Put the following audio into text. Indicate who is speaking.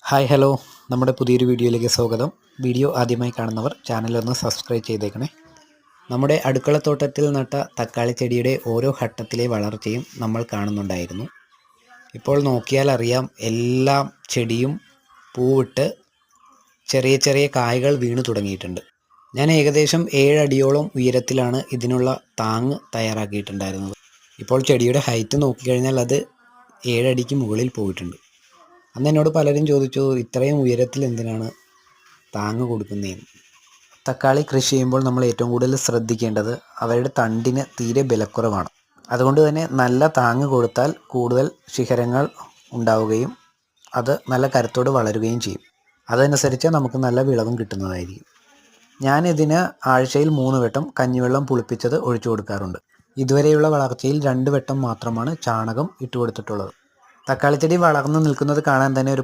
Speaker 1: Hi hello നമ്മുടെ പുതിയൊരു വീഡിയോയിലേക്ക് സ്വാഗതം. വീഡിയോ ആദ്യമായി കാണുന്നവർ ചാനലൊന്ന് സബ്സ്ക്രൈബ് ചെയ്തേക്കണേ. നമ്മുടെ അടുക്കളത്തോട്ടത്തിൽ നട്ട തക്കാളി ചെടിയുടെ ഓരോ ഘട്ടത്തിലെ വളർച്ചയും നമ്മൾ കാണുന്നുണ്ടായിരുന്നു. ഇപ്പോൾ നോക്കിയാൽ അറിയാം, എല്ലാ ചെടിയും പൂവിട്ട് ചെറിയ ചെറിയ കായകൾ വീണു തുടങ്ങിയിട്ടുണ്ട്. ഞാൻ ഏകദേശം 7 അടിയോളം ഉയരത്തിലാണ് ഇതിനുള്ള താങ്ങ് തയ്യാറാക്കിയിട്ടുണ്ടായിരുന്നത്. ഇപ്പോൾ ചെടിയുടെ ഹൈറ്റ് നോക്കിക്കഴിഞ്ഞാൽ അത് 7 അടിക്ക് മുകളിൽ പോയിട്ടുണ്ട്. അന്ന് എന്നോട് പലരും ചോദിച്ചു, ഇത്രയും ഉയരത്തിൽ എന്തിനാണ് താങ്ങ് കൊടുക്കുന്നതെന്ന്. തക്കാളി കൃഷി ചെയ്യുമ്പോൾ നമ്മൾ ഏറ്റവും കൂടുതൽ ശ്രദ്ധിക്കേണ്ടത് അവരുടെ തണ്ടിന് തീരെ ബലക്കുറവാണ്. അതുകൊണ്ട് തന്നെ നല്ല താങ്ങ് കൊടുത്താൽ കൂടുതൽ ശിഖരങ്ങൾ ഉണ്ടാവുകയും അത് നല്ല കരുത്തോടെ വളരുകയും ചെയ്യും. അതനുസരിച്ച് നമുക്ക് നല്ല വിളവും കിട്ടുന്നതായിരിക്കും. ഞാനിതിന് ആഴ്ചയിൽ 3 വട്ടം കഞ്ഞിവെള്ളം പുളിപ്പിച്ചത് ഒഴിച്ചു കൊടുക്കാറുണ്ട്. ഇതുവരെയുള്ള വളർച്ചയിൽ 2 വട്ടം മാത്രമാണ് ചാണകം ഇട്ട് കൊടുത്തിട്ടുള്ളത്. തക്കാളിച്ചെടി വളർന്നു നിൽക്കുന്നത് കാണാൻ തന്നെ ഒരു